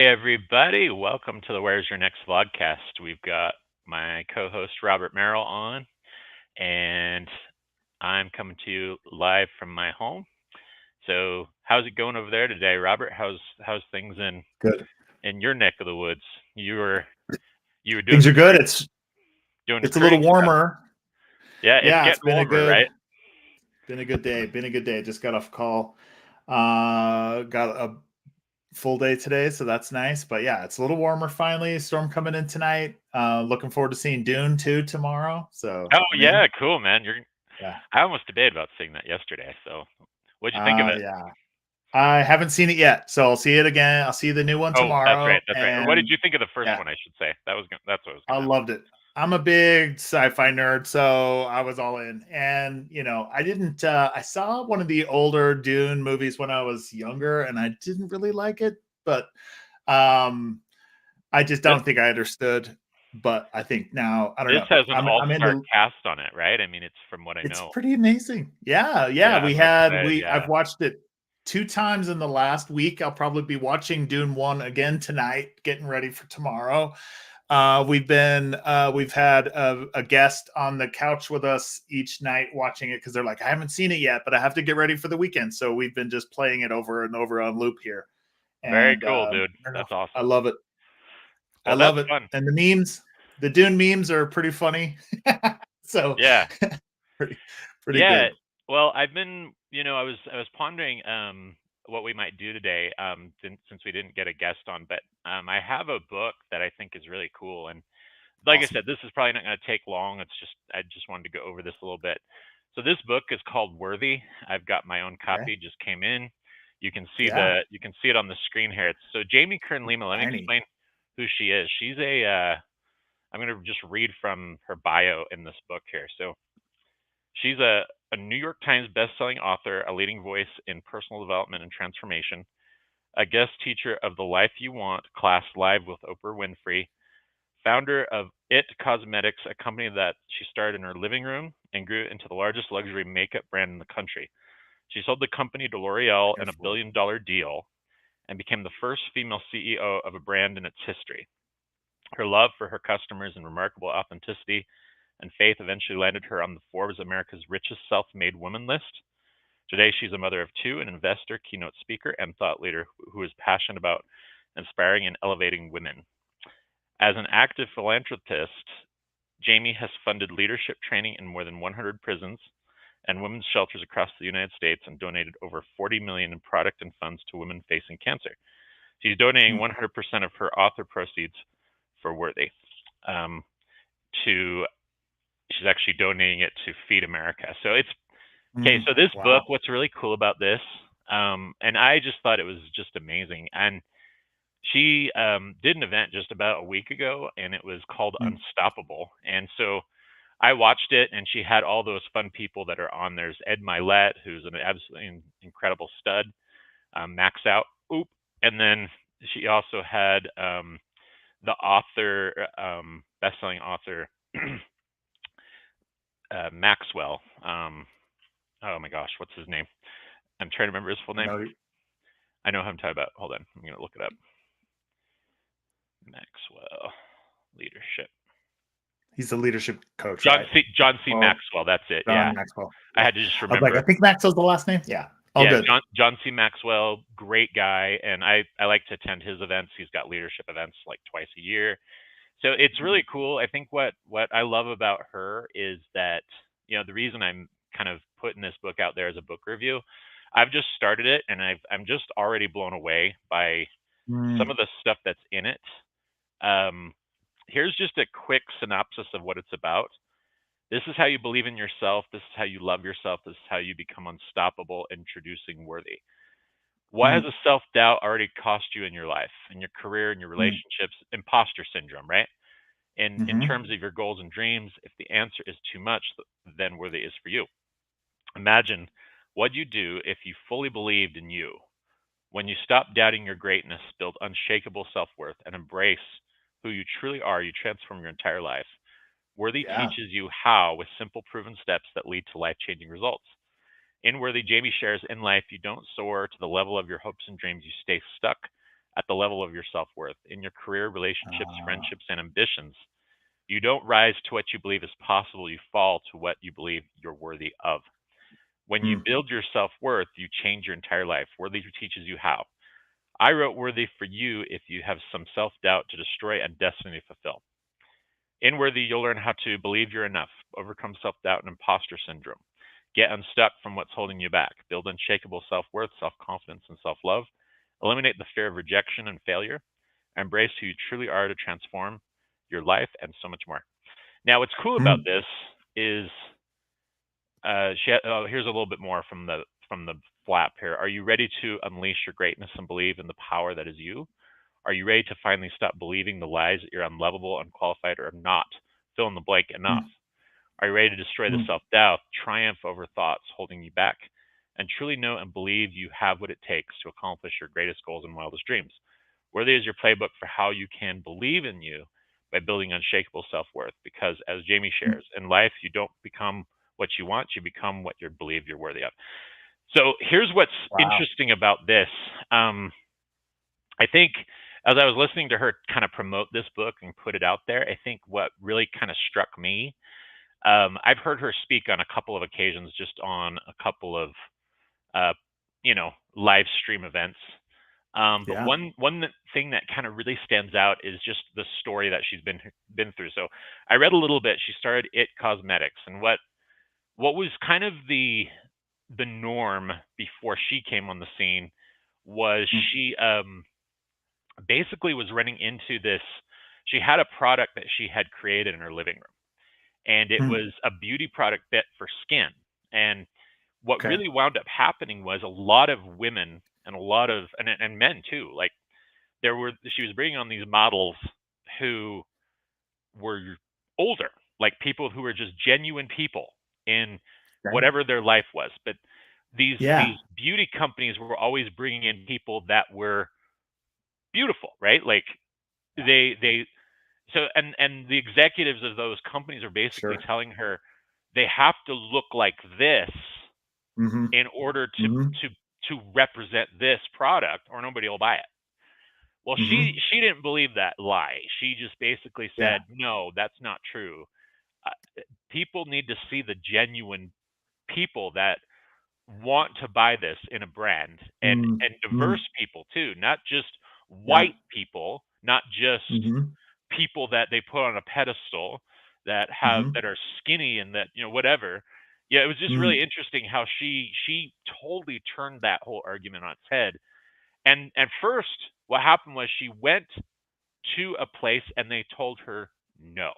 Hey everybody, welcome to the Where's Your Next Vlogcast. We've got my co-host Robert Merrill on, and I'm coming to you live from my home. So, how's it going over there today, Robert? How's things Good. in your neck of the woods? You were doing Things are the good. It's a little recruiting stuff. warmer. Yeah, it's Yeah, it's getting warmer, right? been a good day. Been a good day. Just got off call. Got a full day today, so that's nice. But yeah, it's a little warmer finally. Storm coming in tonight. Looking forward to seeing Dune 2 tomorrow. So Oh I'm yeah, in. cool, man. Yeah. I almost debated about seeing that yesterday. So, what'd you think of it? Yeah. I haven't seen it yet, so I'll see it again. I'll see the new one Oh, that's right, tomorrow. that's right. Or what did And you think of the first yeah, one? I should say that's what I was I gonna ask. loved it. I'm a big sci-fi nerd, so I was all in. And I didn't I saw one of the older Dune movies when I was younger and I didn't really like it, but um I just This don't think I understood. But I think now, I don't This know. has an I'm all-star into cast on it, right? I mean, it's from what I it's know. pretty amazing. Yeah, yeah. Yeah, We I'm had excited, we yeah. I've watched it two times in the last week. I'll probably be watching Dune 1 again tonight, getting ready for tomorrow. We've had a guest on the couch with us each night watching it because they're like, I haven't seen it yet, but I have to get ready for the weekend. So we've been just playing it over and over on loop here, Very and cool, dude. I don't know, That's I awesome. love it. I Well, that's love it, fun. and the Dune memes are pretty funny. So Yeah. pretty pretty Yeah. good. Well, I was pondering what we might do today since we didn't get a guest on, but I have a book that I think is really cool, and like I Awesome. said, this is probably not going to take long. I just wanted to go over this a little bit. So this book is called Worthy. I've got my own Okay. copy, just came in. Yeah. You can see it on the screen here. It's so Jamie Kern Lima, let me Tiny. explain who she is. I'm going to just read from her bio in this book here. So she's a New York Times best-selling author, a leading voice in personal development and transformation, a guest teacher of the Life You Want class live with Oprah Winfrey, founder of It Cosmetics, a company that she started in her living room and grew into the largest luxury makeup brand in the country. She sold the company to L'Oreal in a Careful. billion-dollar deal and became the first female CEO of a brand in its history. Her love for her customers and remarkable authenticity and faith eventually landed her on the Forbes America's Richest Self-Made Women list. Today, she's a mother of two, an investor, keynote speaker, and thought leader who is passionate about inspiring and elevating women. As an active philanthropist, Jamie has funded leadership training in more than 100 prisons and women's shelters across the United States and donated over 40 million in product and funds to women facing cancer. She's donating Mm. 100% of her author proceeds for Worthy. Um, to She's actually donating it to Feed America. So it's okay. Mm. So this book, Wow. what's really cool about this, and I just thought it was just amazing. And she did an event just about a week ago, and it was called Mm. Unstoppable. And so I watched it, and she had all those fun people that are on. There's Ed Milet, who's an absolutely incredible stud, Max Out, oop, and then she also had the author, best-selling author Maxwell. Oh my gosh, what's his name? I'm trying to remember his full I name. know I know who I'm talking about. Hold on, I'm gonna look it up. Maxwell leadership. he's a leadership coach, right? John C. Oh, Maxwell. That's it. Yeah, John Maxwell. I Yeah. had to just I was like, I remember. think Maxwell's the last name. Yeah. All Yeah, good. John C. Maxwell, great guy, and I like to attend his events. He's got leadership events like twice a year, so it's Mm. really cool. I think what I love about her is that the reason I'm kind of putting this book out there as a book review. I've just started it, and I'm just already blown away by some Mm. of the stuff that's in it. Um, Here's just a quick synopsis of what it's about. This is how you believe in yourself. This is how you love yourself. This is how you become unstoppable. Introducing Worthy. What has Mm. a self doubt already cost you in your life, in your career, in your Mm. relationships? Imposter syndrome, right? In Mm-hmm. terms of your goals and dreams, if the answer is too much, then Worthy is for you. Imagine what you do if you fully believed in you. When you stop doubting your greatness, build unshakable self worth, and embrace who you truly are, you transform your entire life. Worthy Yeah. teaches you how with simple, proven steps that lead to life changing results. In Worthy, Jamie shares in life, you don't soar to the level of your hopes and dreams, you stay stuck at the level of your self-worth in your career, relationships, Uh, friendships, and ambitions. You don't rise to what you believe is possible, you fall to what you believe you're worthy of. When you mm, build your self-worth, you change your entire life. Worthy teaches you how. I wrote Worthy for you if you have some self-doubt to destroy and destiny to fulfill. In Worthy, you'll learn how to believe you're enough, overcome self-doubt and imposter syndrome, get unstuck from what's holding you back, build unshakable self-worth, self-confidence, and self-love, eliminate the fear of rejection and failure, embrace who you truly are to transform your life, and so much more. Now, what's cool about mm. this is here's a little bit more from the flap here. Are you ready to unleash your greatness and believe in the power that is you? Are you ready to finally stop believing the lies that you're unlovable, unqualified, or not? Fill in the blank enough. Mm, Are you ready to destroy the mm. self doubt, triumph over thoughts holding you back, and truly know and believe you have what it takes to accomplish your greatest goals and wildest dreams? Worthy is your playbook for how you can believe in you by building unshakable self worth. Because, as Jamie Mm. shares, in life, you don't become what you want, you become what you believe you're worthy of. So, here's what's Wow. interesting about this. I think as I was listening to her kind of promote this book and put it out there, I think what really kind of struck me, I've heard her speak on a couple of occasions, just on a couple of, uh, live stream events. But Yeah. one thing that kind of really stands out is just the story that she's been through. So I read a little bit. She started It Cosmetics, and what was kind of the norm before she came on the scene was Mm, she basically was running into this. She had a product that she had created in her living room, and it mm. was a beauty product fit for skin. And what Okay. really wound up happening was a lot of women and a lot of and men too, like she was bringing on these models who were older, like people who were just genuine people in Okay. whatever their life was. But these Yeah. beauty companies were always bringing in people that were beautiful, right? Like Yeah. they so and the executives of those companies are basically Sure. telling her they have to look like this Mhm. in order Mhm. to represent this product or nobody will buy it. Well, Mhm. she didn't believe that lie. She just basically Yeah. said, "No, that's not true. People need to see the genuine people that want to buy this in a brand, Mm. and diverse Mm. people too, not just Yeah. white people, not just Mhm. people that they put on a pedestal Mhm. that are skinny and that whatever." Yeah, it was just Mm. really interesting how she totally turned that whole argument on its head. And at first, what happened was she went to a place and they told her no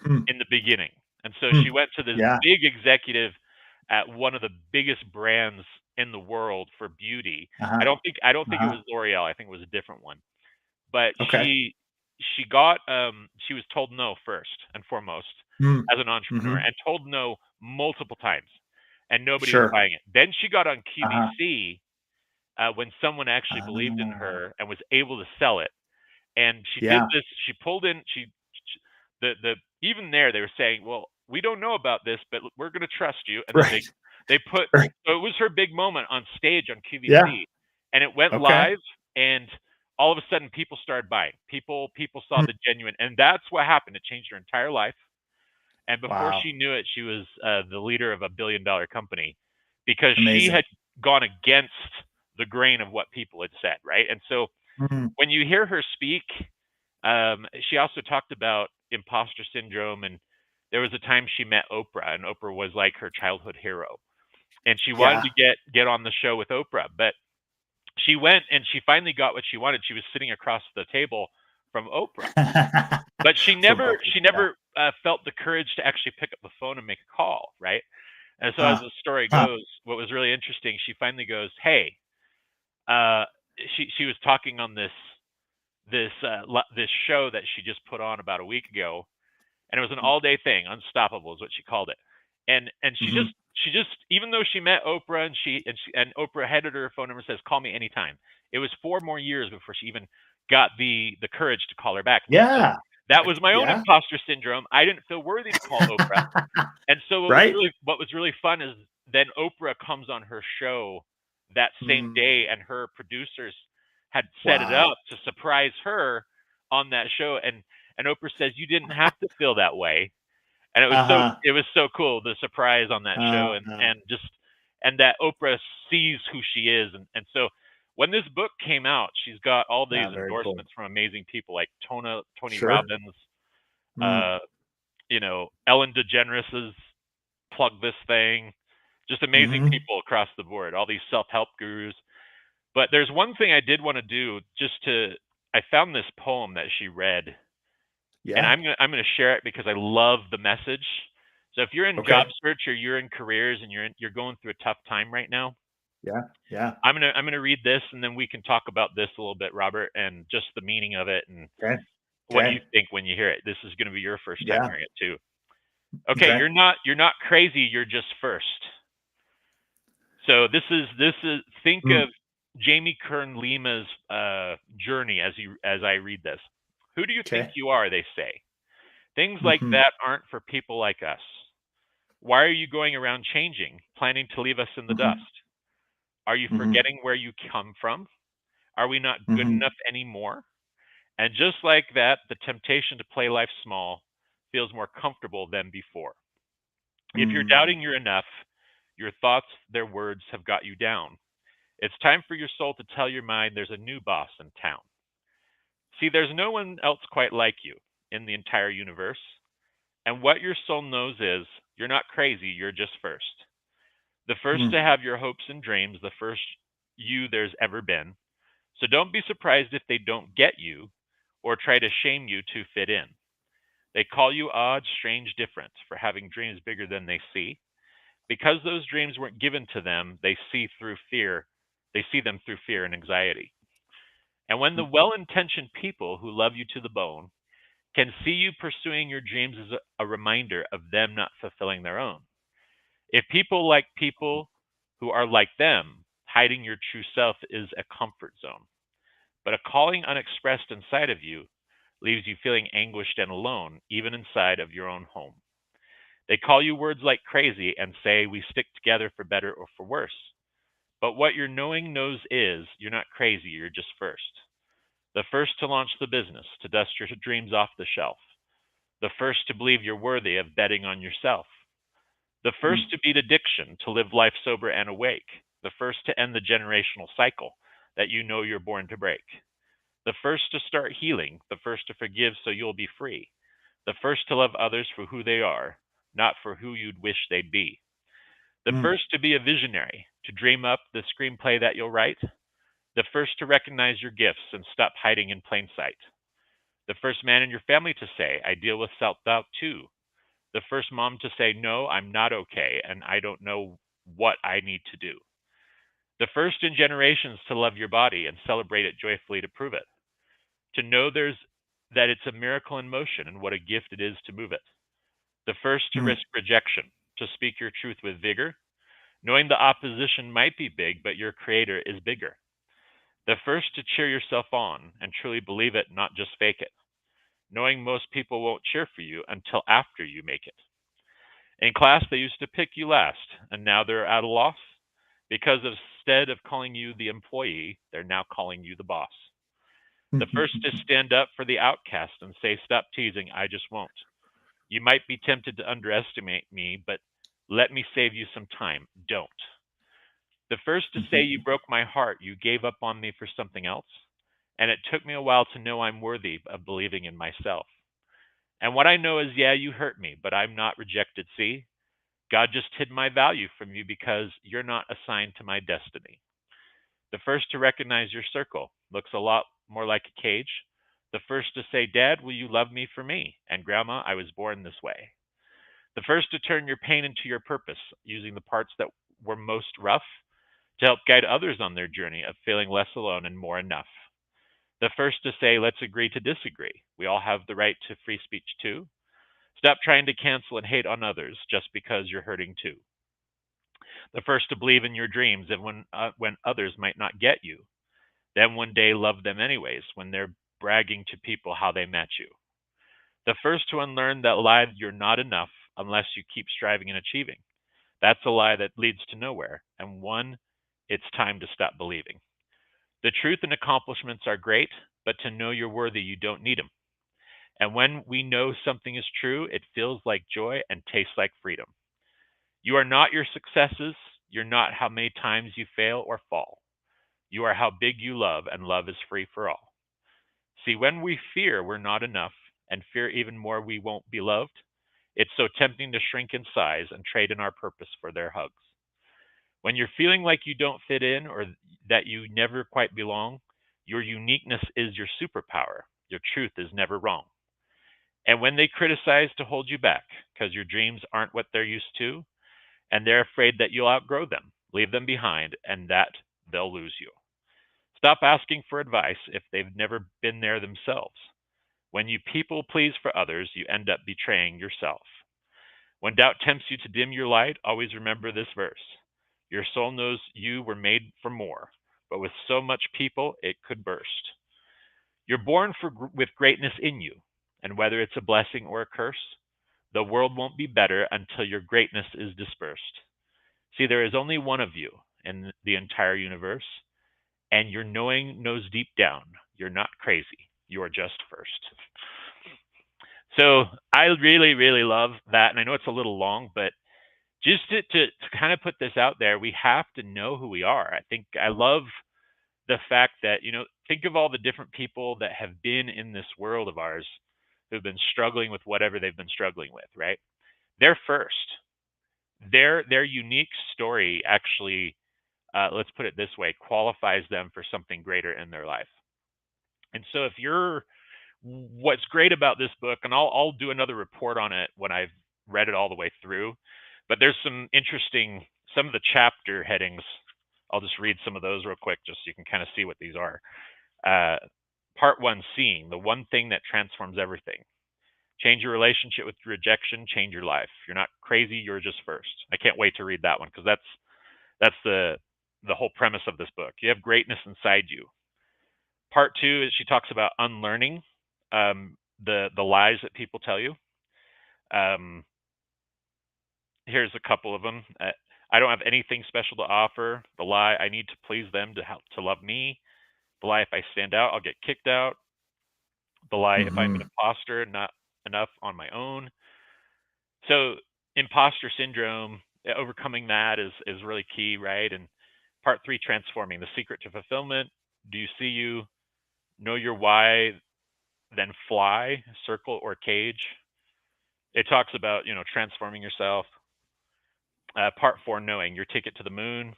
Mm. in the beginning. And so she Mm. went to this Yeah. big executive at one of the biggest brands in the world for beauty. Uh-huh. I don't think it Uh-huh. was L'Oreal. I think it was a different one. But Okay. she was told no first and foremost Mm. as an entrepreneur, Mhm. and told no multiple times, and nobody was Sure. buying it. Then she got on Uh-huh. QVC when someone actually believed in Ah. her and was able to sell it. And she did Yeah. this. She pulled in. The even there they were saying, "Well, we don't know about this, but we're going to trust you." And then Right. they put Right. so it was her big moment on stage on Yeah. QVC, and it went Okay. live, and all of a sudden people started buying. People saw Mm. the genuine, and that's what happened. It changed her entire life. And before Wow. she knew it, she was the leader of $1 billion company because she Amazing. had gone against the grain of what people had said, right? And so Mm. when you hear her speak, she also talked about imposter syndrome, and there was a time she met Oprah, and Oprah was like her childhood hero, and she wanted Yeah. to get on the show with Oprah, but she went and she finally got what she wanted. She was sitting across the table from Oprah, but From Oprah. she Yeah. never felt the courage to actually pick up the phone and make a call, right? And so as Huh. the story Huh. goes, what was really interesting, she finally goes, "Hey," uh, she was talking on this show that she just put on about a week ago, and it was an Mm. all day thing. Unstoppable is what she called it. And Mhm. she just even though she met Oprah, and Oprah handed her phone number, says call me anytime. It was 4 more years before she even got the courage to call her back. And she says Yeah. that was my own Yeah. imposter syndrome. I didn't feel worthy to call Oprah. And so Right? what was really fun is then Oprah comes on her show that same Mm. day, and her producers had set it Wow. up to surprise her on that show, and Oprah says you didn't have to feel that way, and Uh-huh. it was so cool, the surprise on that show, Uh-huh. and that Oprah sees who she is, and so when this book came out, she's got all these Yeah, very cool. endorsements from amazing people like Tony Sure. Robbins, Mm. uh, Ellen DeGeneres's Plug This Thing, just amazing Mhm. people across the board, all these self-help gurus. But there's one thing I did want to do I found this poem that she read, and Yeah. I'm gonna share it because I love the message. So if you're in job Okay. search or you're in careers and you're going through a tough time right now, Yeah. Yeah. I'm gonna read this and then we can talk about this a little bit, Robert, and just the meaning of it and Okay. what you Okay. think when you hear it. This is gonna be your first time Yeah. hearing it too. Okay, Okay. you're not crazy, you're just first. So this is think Mm. of Jamie Kern Lima's journey as I read this. Who do you think Okay. you are? They say things like Mhm. that aren't for people like us. Why are you going around changing, planning to leave us in the Mhm. dust? Are you Mhm. forgetting where you come from? Are we not good Mhm. enough anymore? And just like that, the temptation to play life small feels more comfortable than before. If you're Mm. doubting you're enough, your thoughts, their words have got you down. It's time for your soul to tell your mind there's a new boss in town. See, there's no one else quite like you in the entire universe. And what your soul knows is you're not crazy, you're just first. The first Mm. to have your hopes and dreams, the first you there's ever been. So don't be surprised if they don't get you or try to shame you to fit in. They call you odd, strange, different for having dreams bigger than they see. Because those dreams weren't given to them, they see through fear. They see them through fear and anxiety. And when the Mm. well intentioned people who love you to the bone can see you pursuing your dreams as a reminder of them not fulfilling their own. If people like people who are like them, hiding your true self is a comfort zone. But a calling unexpressed inside of you leaves you feeling anguished and alone, even inside of your own home. They call you words like crazy and say we stick together for better or for worse. But what your knowing knows is you're not crazy, you're just first. The first to launch the business, to dust your dreams off the shelf. The first to believe you're worthy of betting on yourself. The first Mm. to beat addiction, to live life sober and awake. The first to end the generational cycle that you know you're born to break. The first to start healing. The first to forgive so you'll be free. The first to love others for who they are, not for who you'd wish they'd be. The Mm. first to be a visionary, to dream up the screenplay that you'll write. The first to recognize your gifts and stop hiding in plain sight. The first man in your family to say, I deal with self doubt too. The first mom to say, no, I'm not okay, and I don't know what I need to do. The first in generations to love your body and celebrate it joyfully to prove it. To know that it's a miracle in motion and what a gift it is to move it. The first to Mm. risk rejection, to speak your truth with vigor, knowing the opposition might be big, but your creator is bigger. The first to cheer yourself on and truly believe it, not just fake it, knowing most people won't cheer for you until after you make it. In class, they used to pick you last, and now they're at a loss because instead of calling you the employee, they're now calling you the boss. The first to stand up for the outcast and say, stop teasing, I just won't. You might be tempted to underestimate me, but let me save you some time. Don't. The first to say you broke my heart, you gave up on me for something else, and it took me a while to know I'm worthy of believing in myself. And what I know is, yeah, you hurt me, but I'm not rejected. See, God just hid my value from you because you're not assigned to my destiny. The first to recognize your circle looks a lot more like a cage. The first to say, Dad, will you love me for me? And Grandma, I was born this way. The first to turn your pain into your purpose, using the parts that were most rough to help guide others on their journey of feeling less alone and more enough. The first to say, let's agree to disagree. We all have the right to free speech too. Stop trying to cancel and hate on others just because you're hurting too. The first to believe in your dreams and when others might not get you. Then one day love them anyways when they're bragging to people how they met you. The first to unlearn that lie that you're not enough unless you keep striving and achieving. That's a lie that leads to nowhere, and one it's time to stop believing. The truth and accomplishments are great, but to know you're worthy, you don't need them. And when we know something is true, it feels like joy and tastes like freedom. You are not your successes. You're not how many times you fail or fall. You are how big you love, and love is free for all. See, when we fear we're not enough and fear even more we won't be loved, it's so tempting to shrink in size and trade in our purpose for their hugs. When you're feeling like you don't fit in or that you never quite belong, your uniqueness is your superpower. Your truth is never wrong. And when they criticize to hold you back because your dreams aren't what they're used to, and they're afraid that you'll outgrow them, leave them behind, and that they'll lose you. Stop asking for advice if they've never been there themselves. When you people please for others, you end up betraying yourself. When doubt tempts you to dim your light, always remember this verse. Your soul knows you were made for more, but with so much people, it could burst. You're born with greatness in you, and whether it's a blessing or a curse, the world won't be better until your greatness is dispersed. See, there is only one of you in the entire universe, and your knowing knows deep down you're not crazy. You're just first. So I really, really love that. And I know it's a little long, but just to kind of put this out there, we have to know who we are. I think I love the fact that, think of all the different people that have been in this world of ours who've been struggling with whatever they've been struggling with, right? They're first. Their unique story actually, let's put it this way, qualifies them for something greater in their life. And so what's great about this book, and I'll do another report on it when I've read it all the way through, but there's some of the chapter headings. I'll just read some of those real quick just so you can kind of see what these are. Part 1, seeing, the one thing that transforms everything. Change your relationship with rejection, change your life. You're not crazy, you're just first. I can't wait to read that one because that's the whole premise of this book. You have greatness inside you. Part 2 is she talks about unlearning the lies that people tell you. Here's a couple of them. I don't have anything special to offer. The lie, I need to please them to love me. The lie, if I stand out, I'll get kicked out. The lie, if I'm an imposter, not enough on my own. So imposter syndrome, overcoming that is really key, right? And part 3, transforming, the secret to fulfillment. Do you see you? Know your why, then fly, circle, or cage. It talks about, transforming yourself. Part 4, knowing, your ticket to the moon.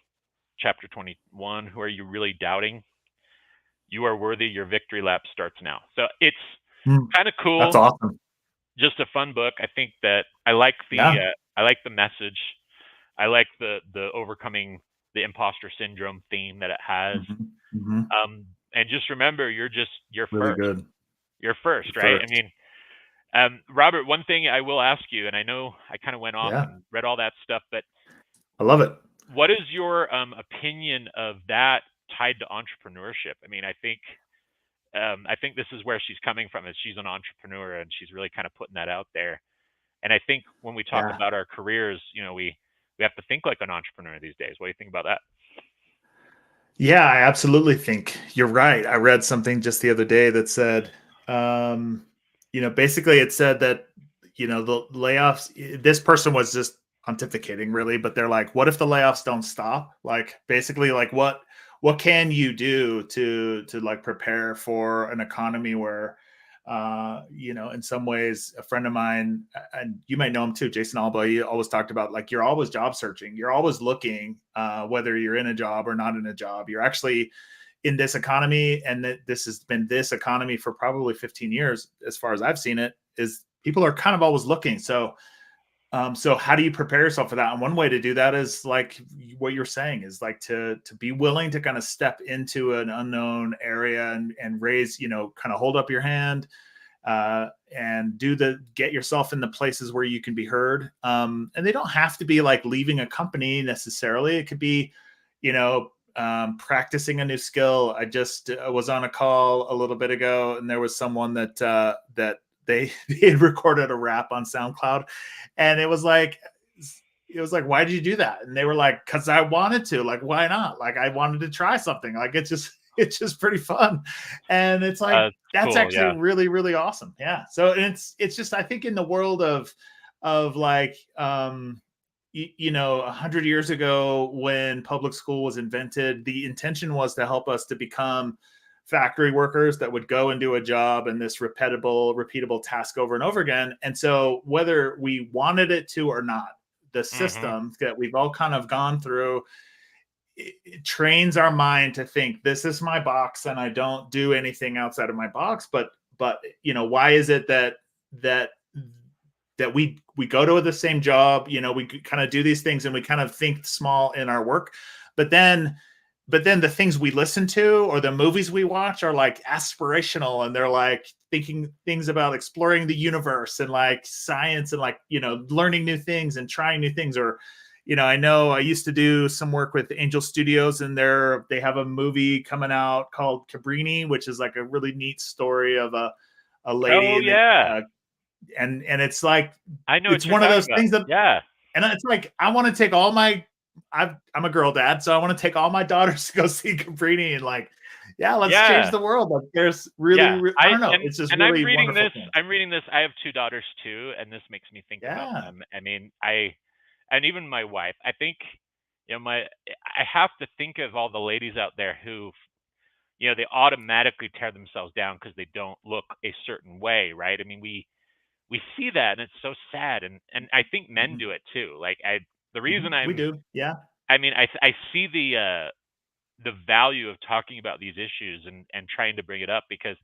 Chapter 21, who are you really doubting? You are worthy. Your victory lap starts now. So it's kind of cool. That's awesome. Just a fun book. I think that I like the message. I like the overcoming the imposter syndrome theme that it has. And just remember, you're really first. Good. You're first, right? First. I mean, Robert, one thing I will ask you, and I know I kind of went off and read all that stuff, but I love it. What is your opinion of that tied to entrepreneurship? I mean, I think this is where she's coming from. Is she's an entrepreneur and she's really kind of putting that out there. And I think when we talk about our careers, we have to think like an entrepreneur these days. What do you think about that? Yeah, I absolutely think you're right. I read something just the other day that said, basically it said that, the layoffs, this person was just pontificating really, but they're like, what if the layoffs don't stop? Like, basically, like what can you do to like prepare for an economy where, in some ways, a friend of mine, and you might know him too, Jason Alba, he always talked about, like, you're always job searching. You're always looking, whether you're in a job or not in a job. You're actually in this economy, and that this has been this economy for probably 15 years, as far as I've seen it, is people are kind of always looking. So how do you prepare yourself for that? And one way to do that is like what you're saying, is like to be willing to kind of step into an unknown area and raise, kind of hold up your hand, and get yourself in the places where you can be heard. And they don't have to be like leaving a company necessarily. It could be, practicing a new skill. I just was on a call a little bit ago, and there was someone that they had recorded a rap on SoundCloud, and it was like, why did you do that? And they were like, because I wanted to. Like, why not? Like, I wanted to try something. Like, it's just it's just pretty fun. And it's like, It's that's cool. actually Yeah. really, really awesome. Yeah. So it's just, I think in the world of like, you know, 100 years ago when public school was invented, the intention was to help us to become factory workers that would go and do a job and this repeatable task over and over again. And so whether we wanted it to or not, the Hmm. system that we've all kind of gone through, it trains our mind to think this is my box and I don't do anything outside of my box. But you know, why is it that that we go to the same job, you know, we kind of do these things and we kind of think small in our work, but then the things we listen to or the movies we watch are like aspirational, and they're like thinking things about exploring the universe and like science and like, you know, learning new things and trying new things. Or, you know I used to do some work with Angel Studios, and they have a movie coming out called Cabrini, which is like a really neat story of a lady Oh and that yeah, and it's like, I know what it's you're one of talking those about. things that, Yeah, and it's like, I want to take all my, I'm a girl dad, so I want to take all my daughters to go see Cabrini and like, yeah, let's change yeah, the world. Like, there's really, yeah. I don't know, it's just And I'm really reading wonderful this. things. I'm reading this. I have two daughters too, and this makes me think about Yeah. them. I mean, and even my wife. I think, I have to think of all the ladies out there who, they automatically tear themselves down because they don't look a certain way, right? I mean, we see that, and it's so sad, and I think men Mhm. do it too. Like the Mhm. reason We do. Yeah. I mean, I see the value of talking about these issues and trying to bring it up, because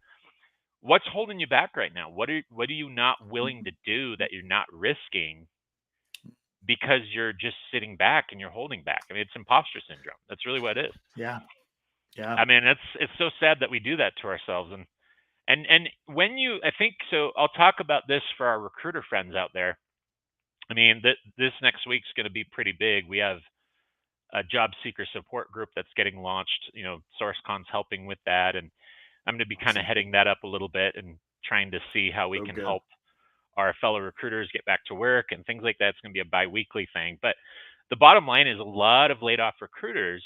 what's holding you back right now? What are you not willing to do that you're not risking because you're just sitting back and you're holding back? I mean, it's imposter syndrome. That's really what it is. Yeah. Yeah. I mean, it's so sad that we do that to ourselves. And when I think so, I'll talk about this for our recruiter friends out there. I mean, this next week's going to be pretty big. We have a job seeker support group that's getting launched. SourceCon's helping with that, and I'm going to be kind of Awesome. heading that up a little bit and trying to see how we So can good. help our fellow recruiters get back to work and things like that. It's going to be a bi-weekly thing. But the bottom line is, a lot of laid off recruiters,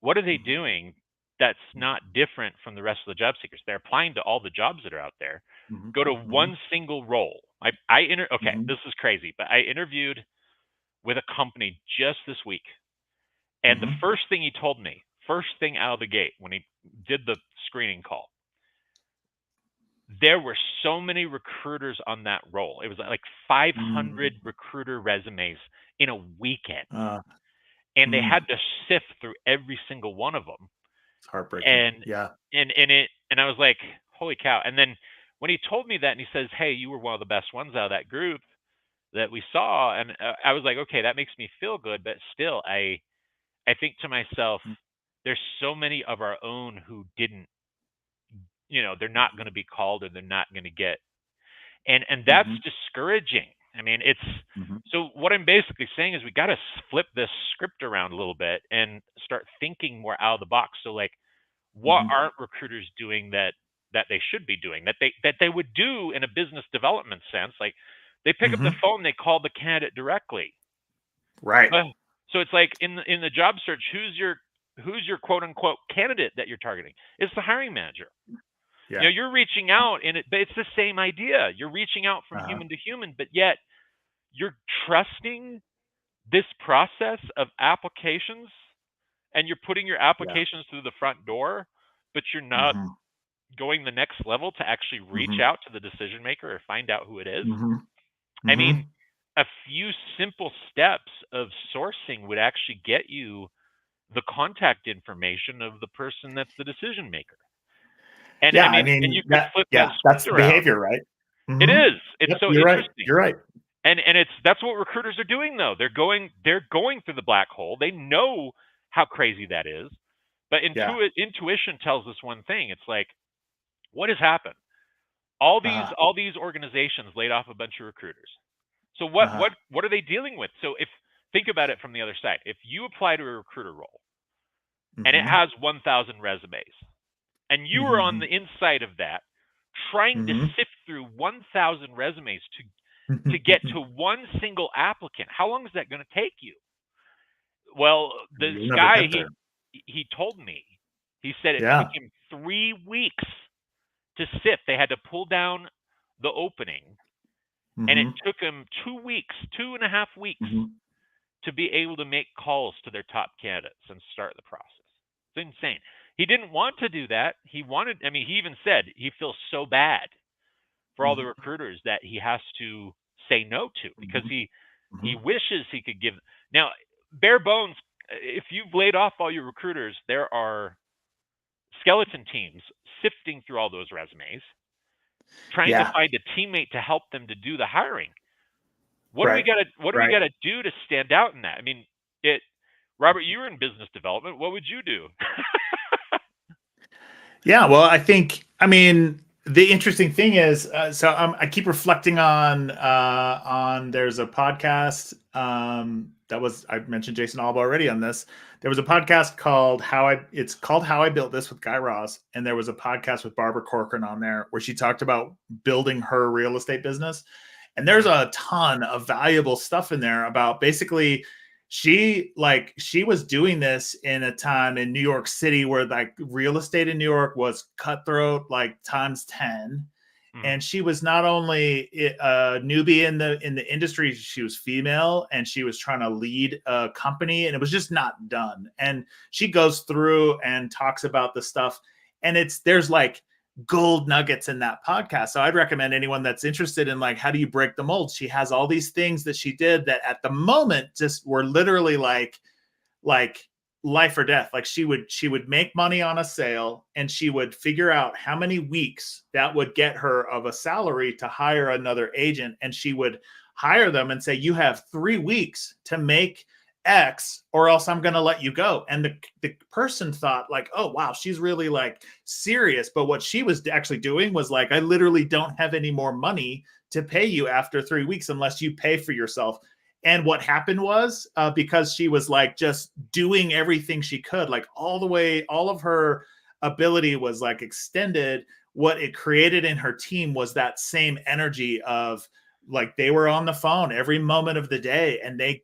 what are they Mhm. doing that's not different from the rest of the job seekers? They're applying to all the jobs that are out there. Mhm. Go to Mhm. one single role. Okay, Mhm. this is crazy, but I interviewed with a company just this week. And the Mhm. first thing he told me, first thing out of the gate when he did the screening call, there were so many recruiters on that role. It was like Mm. 500 recruiter resumes in a weekend. Uh, And they mm. had to sift through every single one of them. It's heartbreaking. And Yeah. I was like, holy cow. And then when he told me that and he says, "Hey, you were one of the best ones out of that group that we saw," and I was like, okay, that makes me feel good, but still I think to myself, there's so many of our own who didn't, they're not going to be called, or they're not going to get, and that's Mhm. discouraging. I mean, it's Mhm. so what I'm basically saying is we got to flip this script around a little bit and start thinking more out of the box. So like, what Mhm. aren't recruiters doing that they should be doing, that they would do in a business development sense? Like, they pick up the Mhm. phone, they call the candidate directly. Right. Uh, so it's like in the job search, who's your quote unquote candidate that you're targeting? It's the hiring manager. Yeah. You're reaching out, but it's the same idea. You're reaching out from Uh-huh. human to human, but yet you're trusting this process of applications, and you're putting your Yeah. applications through the front door, but you're not Mhm. going the next level to actually reach Mhm. out to the decision maker or find out who it is. Mhm. I mean, Mhm. a few simple steps of sourcing would actually get you the contact information of the person that's the decision maker. And I Yeah, I mean, and you mean, could flip that that's script the around. behavior, right? It Mhm. is. It's Yep, so you're right. interesting. You're right. And that's what recruiters are doing though. They're going through the black hole. They know how crazy that is. But Yeah. intuition tells us one thing. It's like, what has happened? All these Uh-huh. all these organizations laid off a bunch of recruiters. So what Uh-huh. what what are they dealing with? So if think about it from the other side. If you apply to a recruiter role and it Mhm. has 1,000 resumes, and you are on Mhm. the inside of that trying to Mhm. sift through 1,000 resumes to get to one single applicant, how long is that going to take you? Well, this You'll never guy get there. he told me He said it took Yeah. him 3 weeks to sift. They had to pull down the opening, and it Mm-hmm. took him 2 weeks, 2.5 weeks, Mm-hmm. to be able to make calls to their top candidates and start the process. It's insane. He didn't want to do that. He wanted, I mean, he even said he feels so bad for all the Mm-hmm. recruiters that he has to say no to because Mm-hmm. he wishes he could give. Now, bare bones, if you've laid off all your recruiters, there are skeleton teams sifting through all those resumes, trying to Yeah. find a teammate to help them to do the hiring. Right. What do we Right. got to do to stand out in that? I mean, it Robert, you were in business development. What would you do? Yeah, well, I mean, the interesting thing is, I keep reflecting on. There's a podcast that was I mentioned Jason Alba already on this. There was a podcast called It's called How I Built This with Guy Raz, and there was a podcast with Barbara Corcoran on there where she talked about building her real estate business. And there's Mhm. a ton of valuable stuff in there about basically she was doing this in a time in New York City where like real estate in New York was cutthroat like times 10. Mhm. And she was not only a newbie in the industry, she was female and she was trying to lead a company and it was just not done. And she goes through and talks about the stuff, and there's like gold nuggets in that podcast. So I'd recommend anyone that's interested in like how do you break the mold. She has all these things that she did that at the moment just were literally like life or death. Like she would make money on a sale and she would figure out how many weeks that would get her of a salary to hire another agent, and she would hire them and say you have 3 weeks to make X or else I'm going to let you go. And the person thought like, oh wow, she's really like serious. But what she was actually doing was like, I literally don't have any more money to pay you after 3 weeks unless you pay for yourself. And what happened was because she was like just doing everything she could, like all the way, all of her ability was like extended. What it created in her team was that same energy of like they were on the phone every moment of the day, and they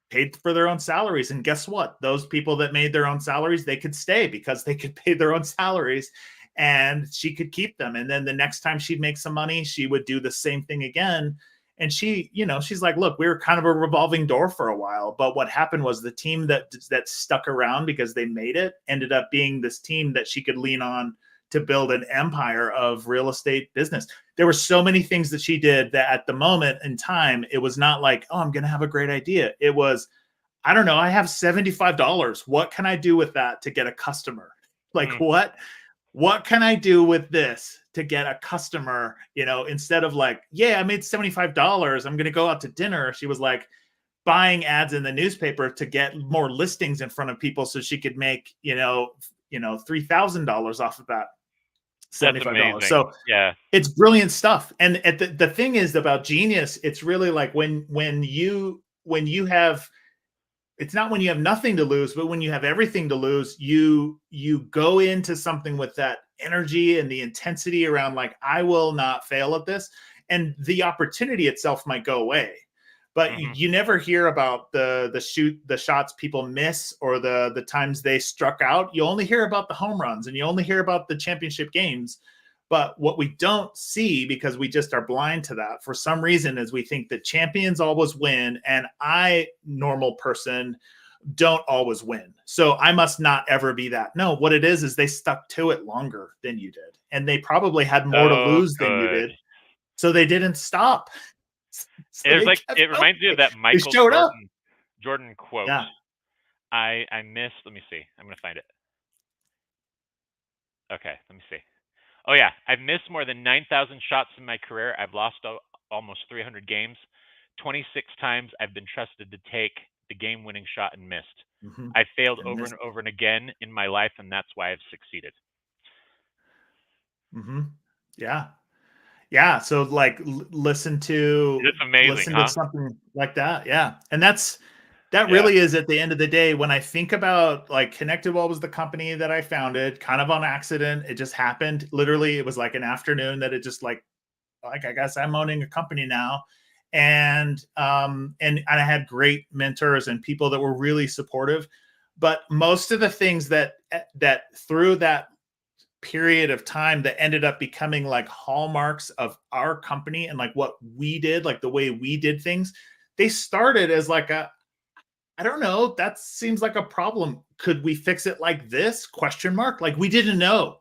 paid for their own salaries. And guess what? Those people that made their own salaries, they could stay because they could pay their own salaries and she could keep them. And then the next time she'd make some money, she would do the same thing again. And she's like, look, we were kind of a revolving door for a while, but what happened was the team that stuck around because they made it ended up being this team that she could lean on to build an empire of real estate business. There were so many things that she did that at the moment in time, it was not like, oh, I'm going to have a great idea. It was, I don't know, I have $75. What can I do with that to get a customer? Like Mm. what can I do with this to get a customer? Instead of like, yeah, I made $75. I'm going to go out to dinner. She was like buying ads in the newspaper to get more listings in front of people so she could make, $3,000 off of that That's $75. amazing. So Yeah. it's brilliant stuff. And the thing is about genius, it's really like when you have, it's not when you have nothing to lose, but when you have everything to lose, you go into something with that energy and the intensity around like, I will not fail at this. And the opportunity itself might go away, but Mhm. you never hear about the shots people miss or the times they struck out. You only hear about the home runs and you only hear about the championship games. But what we don't see, because we just are blind to that for some reason, is we think that champions always win. And I, normal person, don't always win. So I must not ever be that. No, what it is they stuck to it longer than you did. And they probably had more to So lose than you good. did. So they didn't stop. So It's they like kept it going. reminds me of that They Michael showed up. Jordan quote. Yeah. I missed. Let me see. I'm gonna find it. Okay, let me see. Oh yeah, I've missed more than 9,000 shots in my career. I've lost almost 300 games. 26 times I've been trusted to take the game-winning shot and missed. Mm-hmm. I failed And over this. and over and again in my life, and that's why I've succeeded. Mm-hmm. Yeah. Yeah. So like It's amazing, listen to huh? something like that. Yeah. And that Yeah. really is at the end of the day, when I think about like ConnectedWall was the company that I founded kind of on accident. It just happened. Literally, it was like an afternoon that it just like I guess I'm owning a company now. And I had great mentors and people that were really supportive. But most of the things that through that period of time that ended up becoming like hallmarks of our company and like what we did, like the way we did things, they started as like a, I don't know, that seems like a problem. Could we fix it like this? Question mark. Like we didn't know.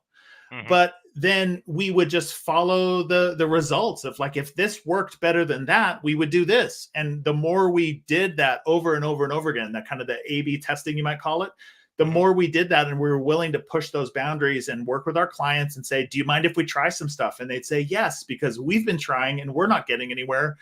Mm-hmm. But then we would just follow the results of like, if this worked better than that, we would do this. And the more we did that over and over and over again, that kind of the A/B testing, you might call it, the Mm-hmm. more we did that, and we were willing to push those boundaries and work with our clients and say, do you mind if we try some stuff? And they'd say yes, because we've been trying and we're not getting anywhere.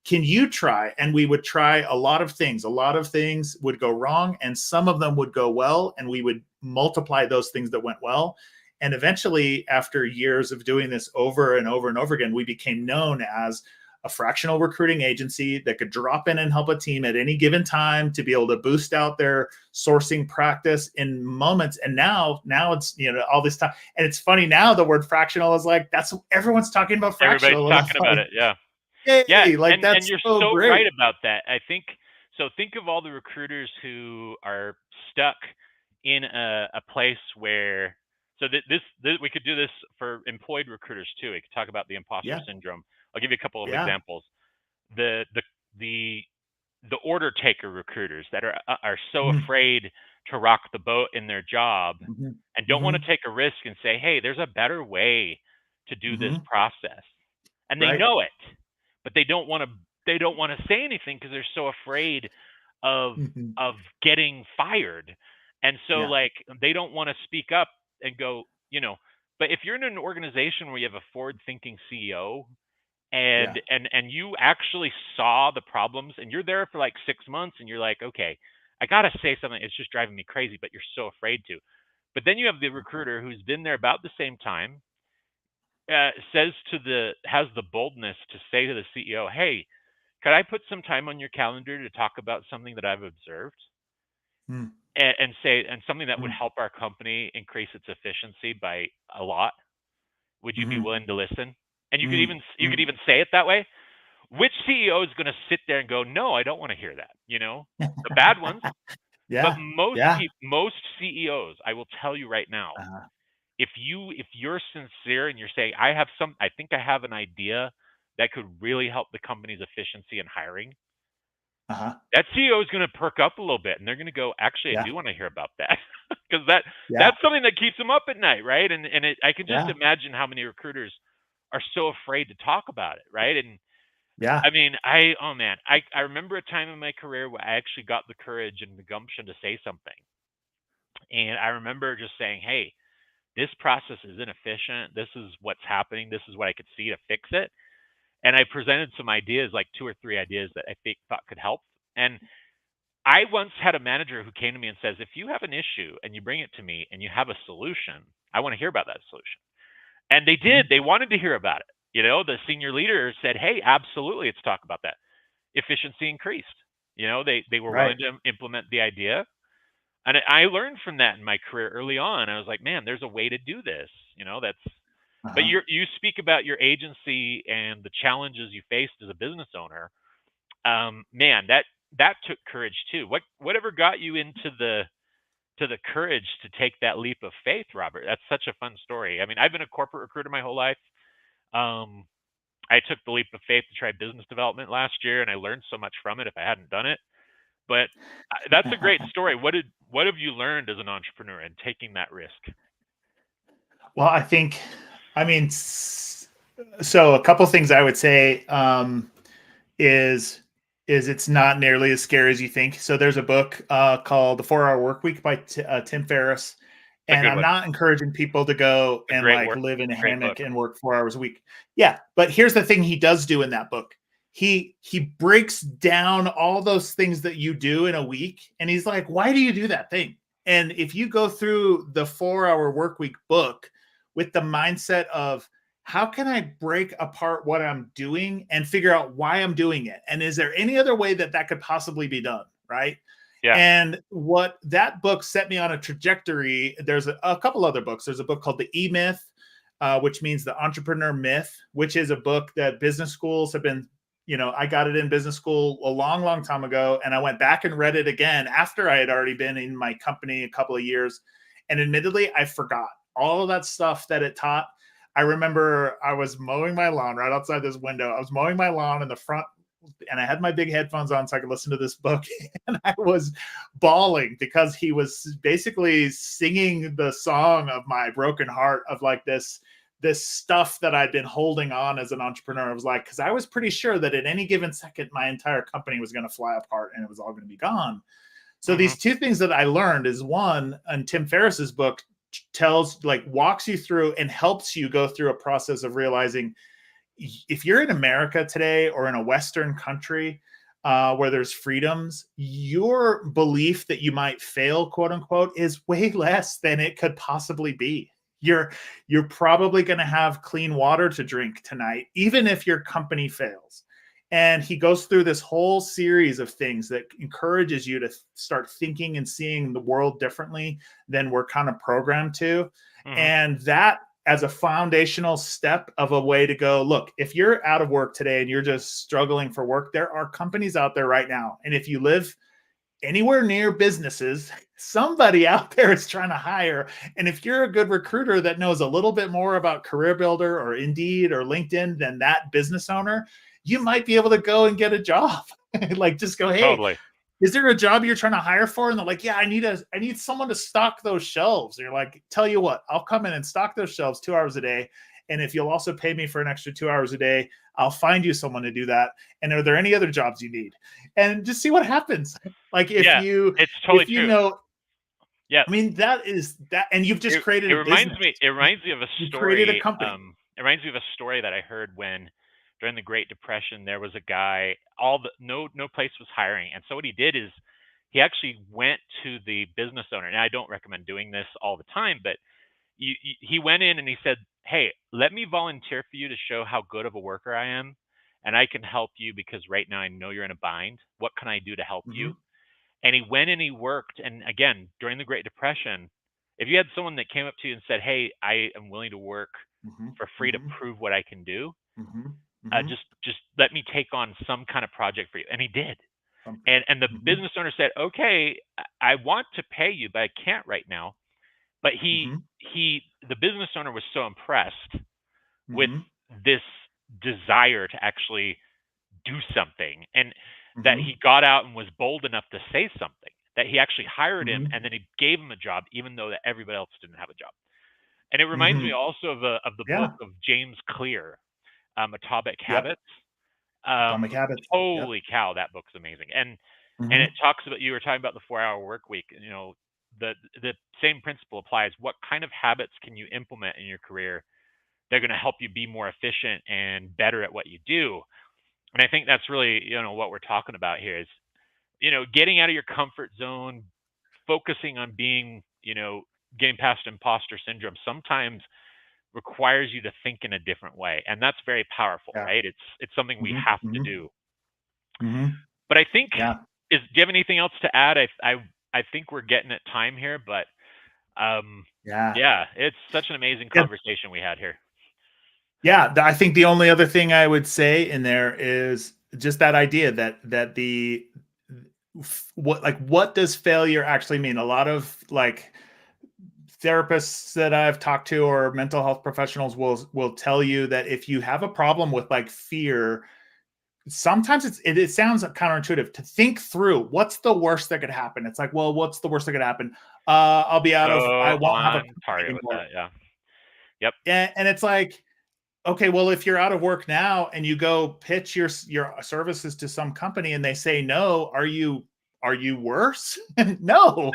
Can you try? And we would try a lot of things. A lot of things would go wrong and some of them would go well, and we would multiply those things that went well. And eventually, after years of doing this over and over and over again, we became known as a fractional recruiting agency that could drop in and help a team at any given time to be able to boost out their sourcing practice in moments. And now it's, all this time. And it's funny now, the word fractional is like, that's, everyone's talking about Everybody's fractional. And I'm talking about like, it. Yeah. Yeah, yay, like and that's you're so so great. right about that. I think so. Think of all the recruiters who are stuck in a place where this we could do this for employed recruiters too. We could talk about the imposter Yeah. syndrome. I'll give you a couple of Yeah. examples. The the the the order taker recruiters that are so Mm-hmm. afraid to rock the boat in their job and don't want Mm-hmm. to take a risk and say, hey, there's a better way to do this Mm-hmm. process, and they Right. know it, but they don't want to say anything because they're so afraid of Mm-hmm. of getting fired, and so Yeah. like they don't want to speak up and go. But if you're in an organization where you have a forward thinking CEO Yeah. and you actually saw the problems and you're there for like 6 months and you're like, okay, I gotta say something, it's just driving me crazy, but you're so afraid to. But then you have the recruiter who's been there about the same time, has the boldness to say to the CEO, hey, could I put some time on your calendar to talk about something that I've observed, and something that would Mm-hmm. help our company increase its efficiency by a lot? Would you be Mm-hmm. willing to listen? And you could even you could Mm-hmm. even say it that way. Which CEO is going to sit there and go, no, I don't want to hear that? The bad ones. But Yeah. Yeah. most CEOs, I will tell you right now, Uh-huh. if you're sincere and you're saying, I think I have an idea that could really help the company's efficiency in hiring, Uh-huh. that CEO is going to perk up a little bit and they're going to go, actually, I Yeah. do want to hear about that. Because that's Yeah. something that keeps them up at night, right? I can just Yeah. imagine how many recruiters are so afraid to talk about it, right? And Yeah. I mean, oh man, I remember a time in my career where I actually got the courage and the gumption to say something. And I remember just saying, hey, this process is inefficient. This is what's happening. This is what I could see to fix it. And I presented some ideas, like two or three ideas that thought could help. And I once had a manager who came to me and says, if you have an issue and you bring it to me and you have a solution, I want to hear about that solution. And they did. Mhm. They wanted to hear about it. The senior leader said, hey, absolutely, let's talk about that. Efficiency increased. They were Right. willing to implement the idea. And I learned from that in my career early on. I was like, man, there's a way to do this. But Uh-huh. you speak about your agency and the challenges you faced as a business owner. Man, that took courage too. Whatever got you into the courage to take that leap of faith, Robert? That's such a fun story. I mean, I've been a corporate recruiter my whole life. Um, I took the leap of faith to try business development last year, and I learned so much from it if I hadn't done it. But that's a great story. What have you learned as an entrepreneur in taking that risk? Well, I mean, so a couple things I would say is it's not nearly as scary as you think. So there's a book called The 4 Hour Work Week by Tim Ferriss, It's a and good I'm one. not encouraging people to go A and great like work. live in a Great book. hammock and work 4 hours a week. Yeah, but here's the thing he does do in that book. He breaks down all those things that you do in a week, and he's like, why do you do that thing? And if you go through the 4 Hour Work Week book with the mindset of how can I break apart what I'm doing and figure out why I'm doing it? And is there any other way that that could possibly be done? Right. Yeah. And what that book set me on a trajectory. There's a couple other books. There's a book called The E Myth, which means the entrepreneur myth, which is a book that business schools have been I got it in business school a long, long time ago. And I went back and read it again after I had already been in my company a couple of years. And admittedly, I forgot all of that stuff that it taught. I remember I was mowing my lawn right outside this window. I was mowing my lawn in the front, and I had my big headphones on so I could listen to this book. And I was bawling because he was basically singing the song of my broken heart of like this stuff that I'd been holding on as an entrepreneur. I was like, because I was pretty sure that at any given second, my entire company was going to fly apart and it was all going to be gone. So these two things that I learned is one, and Tim Ferriss's book walks you through and helps you go through a process of realizing if you're in America today or in a Western country where there's freedoms, your belief that you might fail, quote unquote, is way less than it could possibly be. You're probably going to have clean water to drink tonight, even if your company fails. And he goes through this whole series of things that encourages you to start thinking and seeing the world differently than we're kind of programmed to. And that, as a foundational step of a way to go, look, if you're out of work today and you're just struggling for work, there are companies out there right now. And if you live anywhere near businesses, somebody out there is trying to hire. And if you're a good recruiter that knows a little bit more about Career Builder or Indeed or LinkedIn than that business owner, you might be able to go and get a job. Like, just go, hey, Totally. Is there a job you're trying to hire for? And they're like, yeah, I need someone to stock those shelves. And you're like, tell you what, I'll come in and stock those shelves 2 hours a day. And if you'll also pay me for an extra 2 hours a day, I'll find you someone to do that. And are there any other jobs you need? And just see what happens. Like it's totally true. Yeah. I mean, that is that. And you've just created it reminds me of a story. You created a company. It reminds me of a story that I heard when during the Great Depression, there was a guy, no place was hiring. And so what he did is he actually went to the business owner. And I don't recommend doing this all the time, but he went in and he said, hey, let me volunteer for you to show how good of a worker I am. And I can help you because right now I know you're in a bind. What can I do to help you? And he went and he worked. And again, during the Great Depression, if you had someone that came up to you and said, hey, I am willing to work for free to prove what I can do, just let me take on some kind of project for you. And he did. And the business owner said, okay, I want to pay you, but I can't right now. But the business owner was so impressed with this desire to actually do something, and that he got out and was bold enough to say something, that he actually hired him, and then he gave him a job, even though that everybody else didn't have a job. And it reminds me also of the book of James Clear, Atomic Habits. Atomic Habits. Holy cow, that book's amazing. And it talks about, you were talking about the 4-hour work week. You know, the same principle applies. What kind of habits can you implement in your career? They're going to help you be more efficient and better at what you do. And I think that's really, what we're talking about here is, getting out of your comfort zone, focusing on being, getting past imposter syndrome sometimes requires you to think in a different way. And that's very powerful, right? It's something we have to do. But I think, do you have anything else to add? I think we're getting at time here, but it's such an amazing conversation we had here. Yeah, I think the only other thing I would say in there is just that idea that what does failure actually mean? A lot of therapists that I've talked to or mental health professionals will tell you that if you have a problem with fear, sometimes it sounds counterintuitive to think through what's the worst that could happen. It's like, well, what's the worst that could happen? I'll be out of. I won't have a target with that. Yeah. Yep. And it's like, okay, well, if you're out of work now and you go pitch your services to some company and they say no, are you worse? No.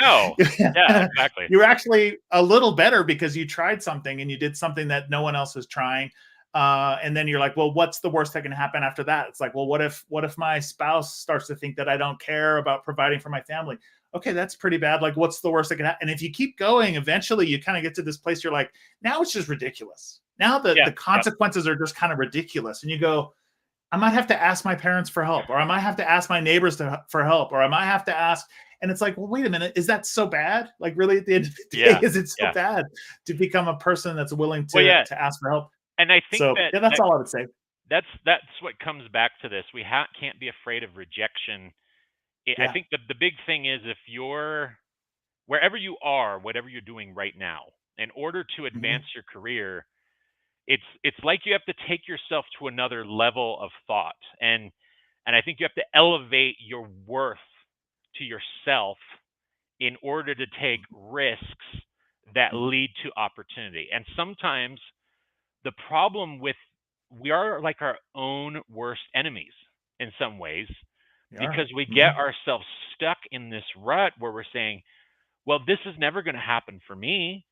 Yeah, exactly. You're actually a little better because you tried something and you did something that no one else is trying. And then you're like, well, what's the worst that can happen after that? It's like, well, what if my spouse starts to think that I don't care about providing for my family? Okay, that's pretty bad. Like, what's the worst that can happen? And if you keep going, eventually you kind of get to this place. You're like, now it's just ridiculous. Now the consequences are just kind of ridiculous. And you go, I might have to ask my parents for help, or I might have to ask my neighbors for help, or I might have to ask. And it's like, well, wait a minute. Is that so bad? Like, really, at the end of the day, is it so bad to become a person that's willing to ask for help? And I think that's all I would say. that's what comes back to this. We can't be afraid of rejection. I Yeah. think the big thing is, if you're wherever you are, whatever you're doing right now, in order to advance Mhm. your career, it's like you have to take yourself to another level of thought, and I think you have to elevate your worth to yourself in order to take risks that Mhm. lead to opportunity. And sometimes the problem with we are like our own worst enemies in some ways, You are. because we get Mhm. ourselves stuck in this rut where we're saying, well, this is never going to happen for me.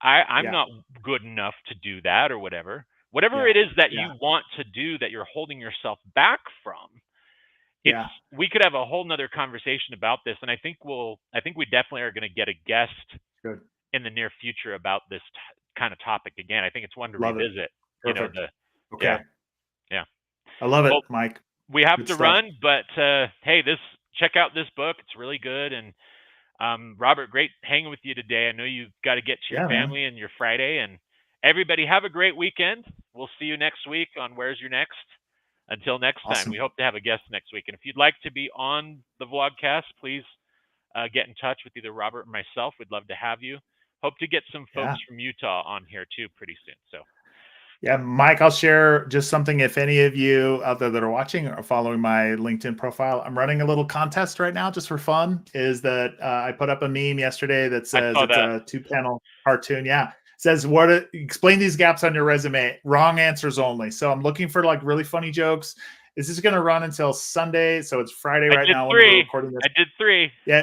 I'm Yeah. not good enough to do that, or whatever Yeah. it is that Yeah. you want to do that you're holding yourself back from. It's Yeah. We could have a whole nother conversation about this, and I think we definitely are going to get a guest Good. in the near future about this kind of topic again. I think it's one to Love it. revisit. You know, Perfect. yeah, Okay. yeah. I love it, Well, Mike. we have Good to stuff. run, but hey, check out this book. It's really good. And Robert, great hanging with you today. I know you've got to get to your Yeah, man. family and your Friday. And everybody, have a great weekend. We'll see you next week on Where's Your Next. Until next time, we Awesome. hope to have a guest next week. And if you'd like to be on the Vlogcast, please get in touch with either Robert or myself. We'd love to have you. Hope to get some folks Yeah. from Utah on here too pretty soon. So Yeah, Mike, I'll share just something. If any of you out there that are watching or following my LinkedIn profile, I'm running a little contest right now just for fun. Is that I put up a meme yesterday that I says saw it's that. a 2-panel cartoon. Yeah. It says, explain these gaps on your resume. Wrong answers only. So I'm looking for like really funny jokes. This is going to run until Sunday. So it's Friday I right did now when we're three. recording this. I did three. Yeah.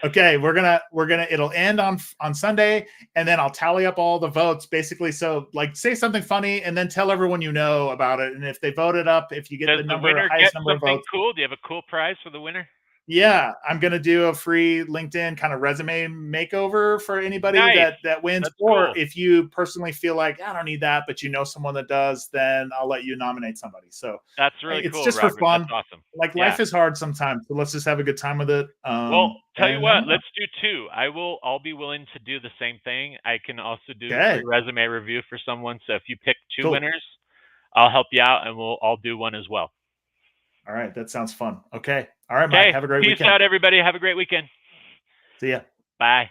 Okay, we're gonna it'll end on Sunday, and then I'll tally up all the votes basically. So like say something funny and then tell everyone you know about it. And if they vote it up, if you get Does the the winner get highest number of something votes, cool? Do you have a cool prize for the winner? yeah, I'm gonna do a free LinkedIn kind of resume makeover for anybody Nice. that wins. That's Or cool. if you personally feel like I don't need that, but you know someone that does, then I'll let you nominate somebody. So That's really it's cool, just for Robert. That's fun. awesome. Like Yeah. life is hard sometimes, so let's just have a good time with it. Well, tell you And I what, don't know. let's do two. I'll be willing to do the same thing. I can also do a free Okay, resume review for someone. So if you pick two cool. winners, I'll help you out, and I'll do one as well. All right, that sounds fun. Okay. All right, Mike. Okay. Have a great Peace weekend. out, everybody. Have a great weekend. See ya. Bye.